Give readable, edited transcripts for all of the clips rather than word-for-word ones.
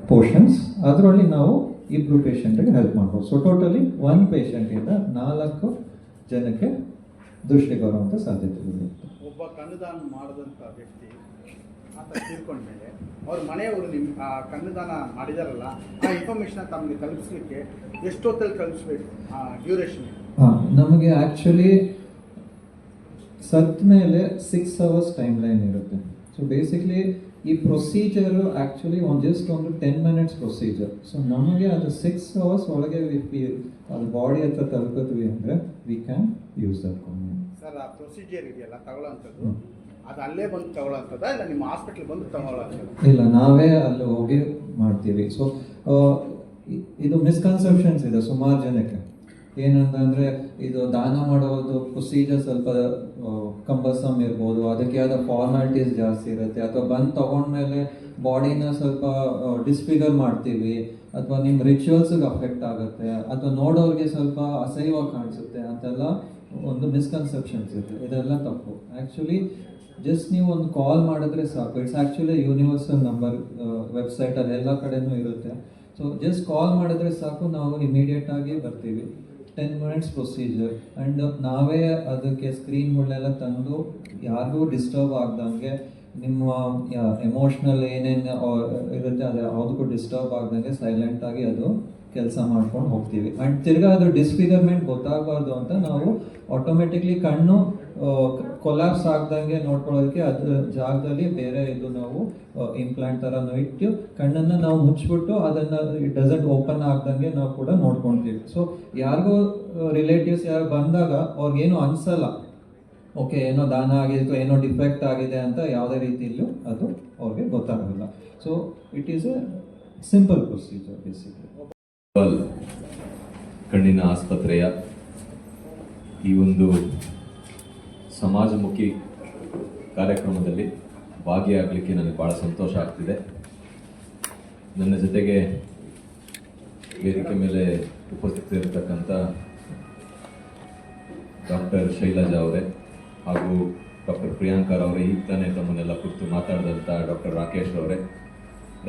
Portions ಅದರಲ್ಲಿ ನಾವು ಇಬ್ಬರು ಪೇಷಂಟ್ಗೆ ಹೆಲ್ಪ್ ಮಾಡ್ಬೋದು. ಸೊ ಟೋಟಲಿ 1 ಪೇಷಂಟಿಂದ 4 ಜನಕ್ಕೆ ದೃಷ್ಟಿ ಬರುವಂಥ ಸಾಧ್ಯತೆಗಳು. ಒಬ್ಬ ಕಣ್ಣುದಾನ ಮಾಡಿದಂಥ ವ್ಯಕ್ತಿ ಆತ ತೀರ್ಕೊಂಡ್ಮೇಲೆ ಅವ್ರ ಮನೆಯವರು ನಿಮ್ಮ ಕಣ್ಣುದಾನ ಮಾಡಿದಾರಲ್ಲ, ಆ ಇನ್ಫಾರ್ಮೇಷನ್ ತಮಗೆ ತಲುಪಿಸ್ಲಿಕ್ಕೆ ಎಷ್ಟೊತ್ತಲ್ಲಿ ಕಳಿಸ್ಬೇಕು? ಡ್ಯೂರೇಷನ್ ನಮಗೆ ಆ್ಯಕ್ಚುಲಿ ಸತ್ ಮೇಲೆ 6 hours ಟೈಮ್ ಲೈನ್ ಇರುತ್ತೆ. ಸೊ ಬೇಸಿಕ್ಲಿ ಈ ಪ್ರೊಸೀಜರು ಆ್ಯಕ್ಚುಲಿ ಒಂದು 10 minutes ಪ್ರೊಸೀಜರ್. ಸೊ ನಮಗೆ ಅದು 6 hours ಒಳಗೆ ಅದು ಬಾಡಿ ಹತ್ರ ತಲುಪಿದ್ವಿ ಅಂದರೆ we can use that convent. Sir, ಆ ಪ್ರೊಸೀಜರ್ ಇದೆಯಲ್ಲ ತಗೊಳ್ಳೋಂಥದ್ದು, ಅದು ಅಲ್ಲೇ ಬಂದು ತಗೊಳ್ಳೋಂಥದ್ದು ಇಲ್ಲ ನಿಮ್ಮ ಹಾಸ್ಪಿಟ್ಲಿಗೆ ಬಂದು ತಗೊಳ್ಳೋಂಥದ್ದು? ಇಲ್ಲ, ನಾವೇ ಅಲ್ಲಿ ಹೋಗಿ ಮಾಡ್ತೀವಿ. ಸೊ ಇದು ಮಿಸ್ಕನ್ಸೆಪ್ಷನ್ಸ್ ಇದೆ ಸುಮಾರು ಜನಕ್ಕೆ. ಏನಂತಂದರೆ ಇದು ದಾನ ಮಾಡೋದು ಪ್ರೊಸೀಜರ್ ಸ್ವಲ್ಪ ಕಂಬಲ್ಸಮ್ ಇರ್ಬೋದು, ಅದಕ್ಕೆ ಆದ ಫಾರ್ಮಾಲಿಟೀಸ್ ಜಾಸ್ತಿ ಇರುತ್ತೆ, ಅಥವಾ ಬಂದು ತೊಗೊಂಡ್ಮೇಲೆ ಬಾಡಿನ ಸ್ವಲ್ಪ ಡಿಸ್ಫಿಗರ್ ಮಾಡ್ತೀವಿ, ಅಥವಾ ನಿಮ್ಮ ರಿಚುವಲ್ಸ್ಗೆ ಅಫೆಕ್ಟ್ ಆಗುತ್ತೆ, ಅಥವಾ ನೋಡೋರಿಗೆ ಸ್ವಲ್ಪ ಅಸಹ್ಯವಾಗಿ ಕಾಣಿಸುತ್ತೆ ಅಂತೆಲ್ಲ ಒಂದು ಮಿಸ್ಕನ್ಸೆಪ್ಷನ್ಸ್ ಇದೆ. ಇದೆಲ್ಲ ತಪ್ಪು. ಆ್ಯಕ್ಚುಲಿ ಜಸ್ಟ್ ನೀವು ಒಂದು ಕಾಲ್ ಮಾಡಿದ್ರೆ ಸಾಕು. It's actually universal number, website ಅದೆಲ್ಲ ಕಡೆನೂ ಇರುತ್ತೆ. ಸೊ ಜಸ್ಟ್ ಕಾಲ್ ಮಾಡಿದ್ರೆ ಸಾಕು, ನಾವು ಇಮಿಡಿಯೇಟಾಗಿ ಬರ್ತೀವಿ. 10 minutes ಪ್ರೊಸೀಜರ್. ಆ್ಯಂಡ್ ನಾವೇ ಅದಕ್ಕೆ ಸ್ಕ್ರೀನ್ಗಳನ್ನೆಲ್ಲ ತಂದು ಯಾರಿಗೂ ಡಿಸ್ಟರ್ಬ್ ಆಗ್ದಂಗೆ, ನಿಮ್ಮ ಎಮೋಷ್ನಲ್ ಏನೇನು ಇರುತ್ತೆ ಅದು ಯಾವುದಕ್ಕೂ ಡಿಸ್ಟರ್ಬ್ ಆಗ್ದಂಗೆ ಸೈಲೆಂಟಾಗಿ ಅದು ಕೆಲಸ ಮಾಡ್ಕೊಂಡು ಹೋಗ್ತೀವಿ. ಆ್ಯಂಡ್ ತಿರ್ಗಾ ಅದು ಡಿಸ್ಫಿಗರ್ಮೆಂಟ್ ಗೊತ್ತಾಗಬಾರ್ದು ಅಂತ ನಾವು ಆಟೋಮೆಟಿಕ್ಲಿ ಕಣ್ಣು ಕೊಲಾಪ್ಸ್ ಆಗ್ದಂಗೆ ನೋಡ್ಕೊಳ್ಳೋದಕ್ಕೆ ಅದ್ರ ಜಾಗದಲ್ಲಿ ಬೇರೆ ಇದು ನಾವು ಇಂಪ್ಲಾಂಟ್ ಥರನೂ ಇಟ್ಟು ಕಣ್ಣನ್ನು ನಾವು ಮುಚ್ಚಿಬಿಟ್ಟು ಅದನ್ನು ಇಟ್ ಡಸಂಟ್ ಓಪನ್ ಆಗ್ದಂಗೆ ನಾವು ಕೂಡ ನೋಡ್ಕೊಳ್ತೀವಿ. ಸೊ ಯಾರಿಗೂ ರಿಲೇಟಿವ್ಸ್ ಯಾರು ಬಂದಾಗ ಅವ್ರಿಗೇನು ಅನಿಸಲ್ಲ, ಓಕೆ ಏನೋ ದಾನ ಆಗಿದೆ ಏನೋ ಡಿಫೆಕ್ಟ್ ಆಗಿದೆ ಅಂತ ಯಾವುದೇ ರೀತಿಯಲ್ಲೂ ಅದು ಅವ್ರಿಗೆ ಗೊತ್ತಾಗಲ್ಲ. So it is A simple procedure basically. ಕಣ್ಣಿನ ಆಸ್ಪತ್ರೆಯ ಈ ಒಂದು ಸಮಾಜಮುಖಿ ಕಾರ್ಯಕ್ರಮದಲ್ಲಿ ಭಾಗಿಯಾಗಲಿಕ್ಕೆ ನನಗೆ ಭಾಳ ಸಂತೋಷ ಆಗ್ತಿದೆ. ನನ್ನ ಜೊತೆಗೆ ವೇದಿಕೆ ಮೇಲೆ ಉಪಸ್ಥಿತರಿರ್ತಕ್ಕಂಥ ಡಾಕ್ಟರ್ ಶೈಲಜಾ ಅವರೇ ಹಾಗೂ ಡಾಕ್ಟರ್ ಪ್ರಿಯಾಂಕರ್ ಅವರೇ, ಈಗ ತಾನೇ ತಮ್ಮನ್ನೆಲ್ಲ ಕುರಿತು ಮಾತಾಡಿದಂಥ ಡಾಕ್ಟರ್ ರಾಕೇಶ್ ಅವರೇ,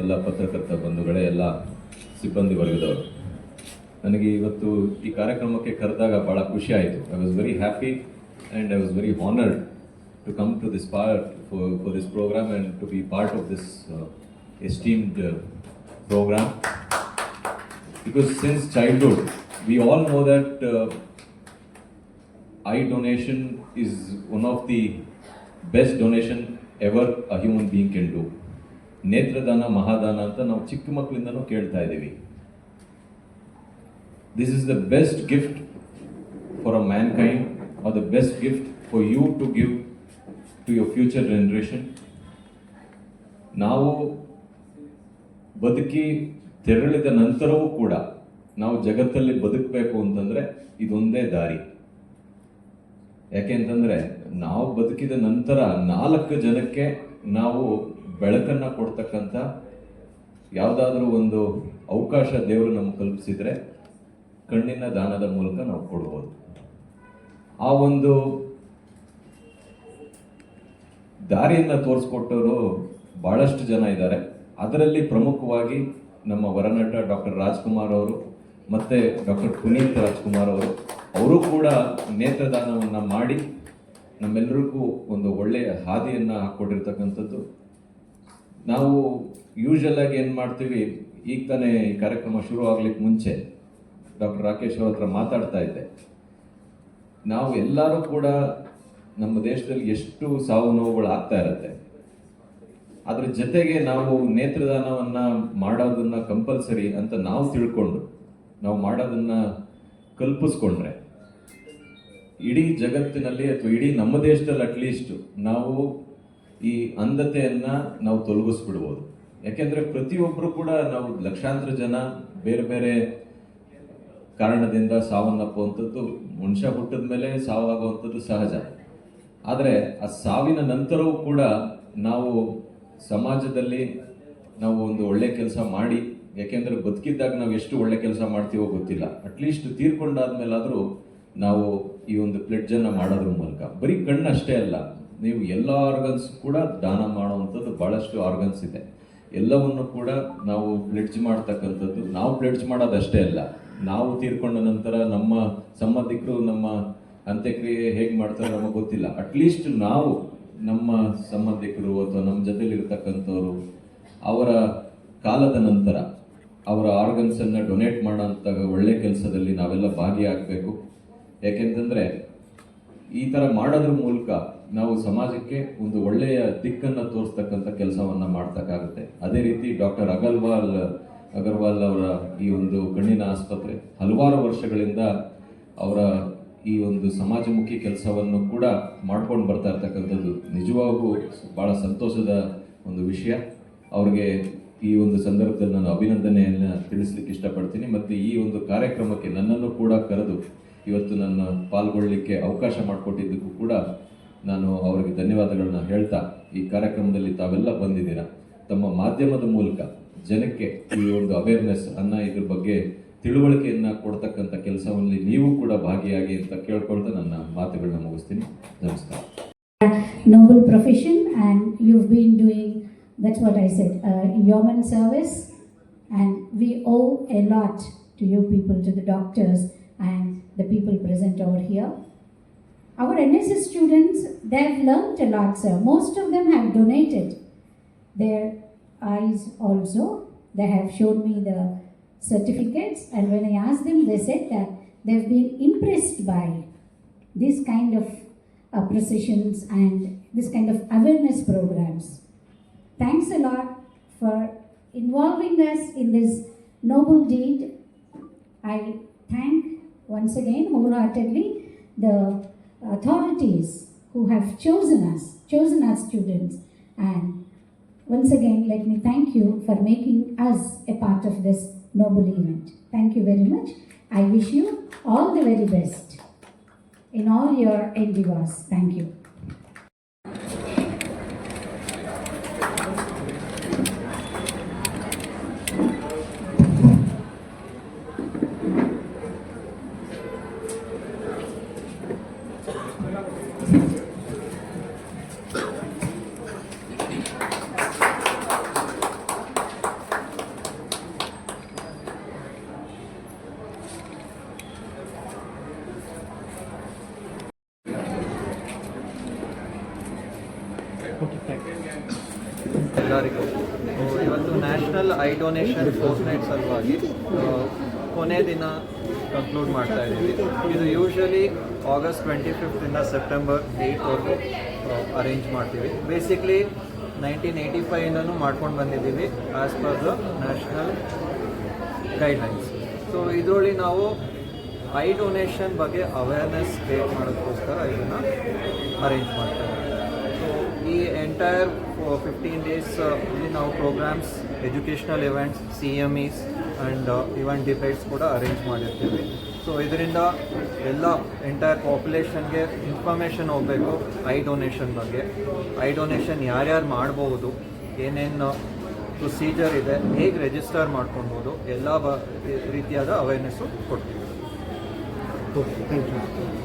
ಎಲ್ಲ ಪತ್ರಕರ್ತ ಬಂಧುಗಳೇ, ಎಲ್ಲ ಸಿಬ್ಬಂದಿ ವರ್ಗದವರು, ನನಗೆ ಇವತ್ತು ಈ ಕಾರ್ಯಕ್ರಮಕ್ಕೆ ಕರೆದಾಗ ಭಾಳ ಖುಷಿ ಆಯಿತು. I was very happy and I was very honoured to come to this part for this programme and to be part of this esteemed programme. Because since childhood, we all know that eye donation is one of the best donation ever a human being can do. ನೇತ್ರದಾನ ಮಹಾದಾನ ಅಂತ ನಾವು ಚಿಕ್ಕ ಮಕ್ಕಳಿಂದನೂ ಕೇಳ್ತಾ ಇದ್ದೀವಿ. This is the best gift for a mankind, or the best gift for you to give to your future generation. ನಾವು ಬದುಕಿ ತೆರಳಿದ ನಂತರವೂ ಕೂಡ ನಾವು ಜಗತ್ತಲ್ಲಿ ಬದುಕಬೇಕು ಅಂತಂದರೆ ಇದೊಂದೇ ದಾರಿ. ಯಾಕೆಂತಂದರೆ ನಾವು ಬದುಕಿದ ನಂತರ 4 ಜನಕ್ಕೆ ನಾವು ಬೆಳಕನ್ನು ಕೊಡ್ತಕ್ಕಂಥ ಯಾವುದಾದ್ರೂ ಒಂದು ಅವಕಾಶ ದೇವರು ನಮ್ಗೆ ಕಲ್ಪಿಸಿದರೆ ಕಣ್ಣಿನ ದಾನದ ಮೂಲಕ ನಾವು ಕೊಡ್ಬೋದು. ಆ ಒಂದು ದಾರಿಯನ್ನು ತೋರಿಸ್ಕೊಟ್ಟವರು ಭಾಳಷ್ಟು ಜನ ಇದ್ದಾರೆ. ಅದರಲ್ಲಿ ಪ್ರಮುಖವಾಗಿ ನಮ್ಮ ವರನಟ ಡಾಕ್ಟರ್ ರಾಜ್ಕುಮಾರ್ ಅವರು ಮತ್ತು ಡಾಕ್ಟರ್ ಪುನೀತ್ ರಾಜ್ಕುಮಾರ್ ಅವರು ಕೂಡ ನೇತ್ರದಾನವನ್ನು ಮಾಡಿ ನಮ್ಮೆಲ್ಲರಿಗೂ ಒಂದು ಒಳ್ಳೆಯ ಹಾದಿಯನ್ನು ಹಾಕ್ಕೊಟ್ಟಿರ್ತಕ್ಕಂಥದ್ದು. ನಾವು ಯೂಶಲಾಗಿ ಏನು ಮಾಡ್ತೀವಿ, ಈಗ ತಾನೇ ಈ ಕಾರ್ಯಕ್ರಮ ಶುರು ಆಗ್ಲಿಕ್ಕೆ ಮುಂಚೆ ಡಾಕ್ಟರ್ ರಾಕೇಶ್ ಅವ್ರ ಹತ್ರ ಮಾತಾಡ್ತಾ ಇದ್ದೆ, ನಾವು ಎಲ್ಲರೂ ಕೂಡ ನಮ್ಮ ದೇಶದಲ್ಲಿ ಎಷ್ಟು ಸಾವು ನೋವುಗಳು ಆಗ್ತಾ ಇರುತ್ತೆ, ಅದ್ರ ಜೊತೆಗೆ ನಾವು ನೇತ್ರದಾನವನ್ನು ಮಾಡೋದನ್ನ ಕಂಪಲ್ಸರಿ ಅಂತ ನಾವು ತಿಳ್ಕೊಂಡು ನಾವು ಮಾಡೋದನ್ನ ಕಲ್ಪಿಸ್ಕೊಂಡ್ರೆ ಇಡೀ ಜಗತ್ತಿನಲ್ಲಿ ಅಥವಾ ಇಡೀ ನಮ್ಮ ದೇಶದಲ್ಲಿ ಅಟ್ಲೀಸ್ಟ್ ನಾವು ಈ ಅಂಧತೆಯನ್ನು ನಾವು ತೊಲಗಿಸ್ಬಿಡ್ಬೋದು. ಯಾಕೆಂದರೆ ಪ್ರತಿಯೊಬ್ಬರು ಕೂಡ ನಾವು ಲಕ್ಷಾಂತರ ಜನ ಬೇರೆ ಬೇರೆ ಕಾರಣದಿಂದ ಸಾವನ್ನಪ್ಪುವಂಥದ್ದು, ಮನುಷ್ಯ ಹುಟ್ಟಿದ ಮೇಲೆ ಸಾವಾಗುವಂಥದ್ದು ಸಹಜ. ಆದರೆ ಆ ಸಾವಿನ ನಂತರವೂ ಕೂಡ ನಾವು ಸಮಾಜದಲ್ಲಿ ನಾವು ಒಂದು ಒಳ್ಳೆ ಕೆಲಸ ಮಾಡಿ, ಯಾಕೆಂದರೆ ಬದುಕಿದ್ದಾಗ ನಾವು ಎಷ್ಟು ಒಳ್ಳೆ ಕೆಲಸ ಮಾಡ್ತೀವೋ ಗೊತ್ತಿಲ್ಲ, ಅಟ್ಲೀಸ್ಟ್ ತೀರ್ಕೊಂಡಾದ್ಮೇಲಾದರೂ ನಾವು ಈ ಒಂದು ಪ್ಲೆಡ್ಜ್ ಅನ್ನ ಮಾಡೋದ್ರ ಮೂಲಕ ಬರೀ ಕಣ್ಣು ಅಷ್ಟೇ ಅಲ್ಲ, ನೀವು ಎಲ್ಲ ಆರ್ಗನ್ಸ್ ಕೂಡ ದಾನ ಮಾಡುವಂಥದ್ದು ಬಹಳಷ್ಟು ಆರ್ಗನ್ಸ್ ಇದೆ. ಎಲ್ಲವನ್ನು ಕೂಡ ನಾವು ಪ್ಲೆಡ್ಜ್ ಮಾಡ್ತಕ್ಕಂಥದ್ದು, ನಾವು ಪ್ಲೆಡ್ಜ್ ಮಾಡೋದಷ್ಟೇ ಅಲ್ಲ, ನಾವು ತೀರ್ಕೊಂಡ ನಂತರ ನಮ್ಮ ಸಂಬಂಧಿಕರು ನಮ್ಮ ಅಂತ್ಯಕ್ರಿಯೆ ಹೇಗೆ ಮಾಡ್ತಾರೆ ನಮಗೆ ಗೊತ್ತಿಲ್ಲ. ಅಟ್ಲೀಸ್ಟ್ ನಾವು ನಮ್ಮ ಸಂಬಂಧಿಕರು ಅಥವಾ ನಮ್ಮ ಜೊತೆಲಿರ್ತಕ್ಕಂಥವ್ರು ಅವರ ಕಾಲದ ನಂತರ ಅವರ ಆರ್ಗನ್ಸ್ ಅನ್ನ ಡೊನೇಟ್ ಮಾಡೋಂಥ ಒಳ್ಳೆ ಕೆಲಸದಲ್ಲಿ ನಾವೆಲ್ಲ ಭಾಗಿಯಾಗಬೇಕು. ಯಾಕೆಂತಂದ್ರೆ ಈ ತರ ಮಾಡೋದ್ರ ಮೂಲಕ ನಾವು ಸಮಾಜಕ್ಕೆ ಒಂದು ಒಳ್ಳೆಯ ದಿಕ್ಕನ್ನ ತೋರಿಸ್ತಕ್ಕಂಥ ಕೆಲಸವನ್ನ ಮಾಡ್ತಕ್ಕಾಗುತ್ತೆ. ಅದೇ ರೀತಿ ಡಾಕ್ಟರ್ ಅಗರ್ವಾಲ್ ಅವರ ಈ ಒಂದು ಕಣ್ಣಿನ ಆಸ್ಪತ್ರೆ ಹಲವಾರು ವರ್ಷಗಳಿಂದ ಅವರ ಈ ಒಂದು ಸಮಾಜಮುಖಿ ಕೆಲಸವನ್ನು ಕೂಡ ಮಾಡ್ಕೊಂಡು ಬರ್ತಾ ಇರ್ತಕ್ಕಂಥದ್ದು ನಿಜವಾಗೂ ಬಹಳ ಸಂತೋಷದ ಒಂದು ವಿಷಯ. ಅವ್ರಿಗೆ ಈ ಒಂದು ಸಂದರ್ಭದಲ್ಲಿ ನಾನು ಅಭಿನಂದನೆಯನ್ನ ತಿಳಿಸ್ಲಿಕ್ಕೆ ಇಷ್ಟಪಡ್ತೀನಿ. ಮತ್ತು ಈ ಒಂದು ಕಾರ್ಯಕ್ರಮಕ್ಕೆ ನನ್ನನ್ನು ಕೂಡ ಕರೆದು ಇವತ್ತು ನನ್ನ ಪಾಲ್ಗೊಳ್ಳಿಕ್ಕೆ ಅವಕಾಶ ಮಾಡಿಕೊಟ್ಟಿದ್ದಕ್ಕೂ ಕೂಡ ನಾನು ಅವರಿಗೆ ಧನ್ಯವಾದಗಳನ್ನ ಹೇಳ್ತಾ, ಈ ಕಾರ್ಯಕ್ರಮದಲ್ಲಿ ತಾವೆಲ್ಲ ಬಂದಿದ್ದೀರಾ, ತಮ್ಮ ಮಾಧ್ಯಮದ ಮೂಲಕ ಜನಕ್ಕೆ ಈ ಒಂದು ಅವೇರ್ನೆಸ್ ಅನ್ನ ಇದ್ರ ಬಗ್ಗೆ ತಿಳುವಳಿಕೆಯನ್ನ ಕೊಡ್ತಕ್ಕಂಥ ಕೆಲಸದಲ್ಲಿ ನೀವು ಕೂಡ ಭಾಗಿಯಾಗಿ ಅಂತ ಕೇಳ್ಕೊಳ್ತಾ ನನ್ನ ಮಾತುಗಳನ್ನ ಮುಗಿಸ್ತೀನಿ. ನಮಸ್ಕಾರ. Noble profession, and you've been doing, that's what I said, yeoman service, and we owe a lot to you people, to the doctors and the people present over here. Our NSS students, they've learnt a lot, sir. Most of them have donated their eyes also. They have shown me the certificates, and when I asked them, they said that they've been impressed by this kind of processions and this kind of awareness programs. Thanks a lot for involving us in this noble deed. I thank once again wholeheartedly the authorities who have chosen our students, and once again let me thank you for making us a part of this noble event. Thank you very much. I wish you all the very best in all your endeavors. Thank you. ಎಲ್ಲರಿಗೂ ಇವತ್ತು national eye donation fourth night ಸಲುವಾಗಿ ಕೊನೆ ದಿನ conclude ಮಾಡ್ತಾ ಇದ್ದೀವಿ. ಇದು usually August 25 September 8 arrange ಮಾಡ್ತೀವಿ. Basically 1985 ಮಾಡ್ಕೊಂಡು ಬಂದಿದ್ದೀವಿ as per the national guidelines. So ಇದರಲ್ಲಿ ನಾವು ಐ ಡೊನೇಷನ್ ಬಗ್ಗೆ ಅವೇರ್ನೆಸ್ ಕ್ರಿಯೇಟ್ ಮಾಡೋದಕ್ಕೋಸ್ಕರ ಇದನ್ನು ಅರೇಂಜ್ ಮಾಡ್ತೇವೆ. ಸೊ ಈ ಎಂಟೈರ್ 15 days ಇಲ್ಲಿ ನಾವು programmes, educational events, CMEs and event debates ಕೂಡ ಅರೇಂಜ್ ಮಾಡಿರ್ತೀವಿ. ಸೊ ಇದರಿಂದ ಎಲ್ಲ ಎಂಟೈರ್ ಪಾಪ್ಯುಲೇಷನ್ಗೆ ಇನ್ಫಾರ್ಮೇಷನ್ ಹೋಗಬೇಕು ಐ ಡೊನೇಷನ್ ಬಗ್ಗೆ. ಐ ಡೊನೇಷನ್ ಯಾರ್ಯಾರು ಮಾಡ್ಬೋದು, ಏನೇನು ಪ್ರೊಸೀಜರ್ ಇದೆ, ಹೇಗೆ ರಿಜಿಸ್ಟರ್ ಮಾಡ್ಕೊಳ್ಬೋದು, ಎಲ್ಲ ರೀತಿಯಾದ ಅವೇರ್ನೆಸ್ಸು ಕೊಡ್ತೀವಿ. Okay, thank you.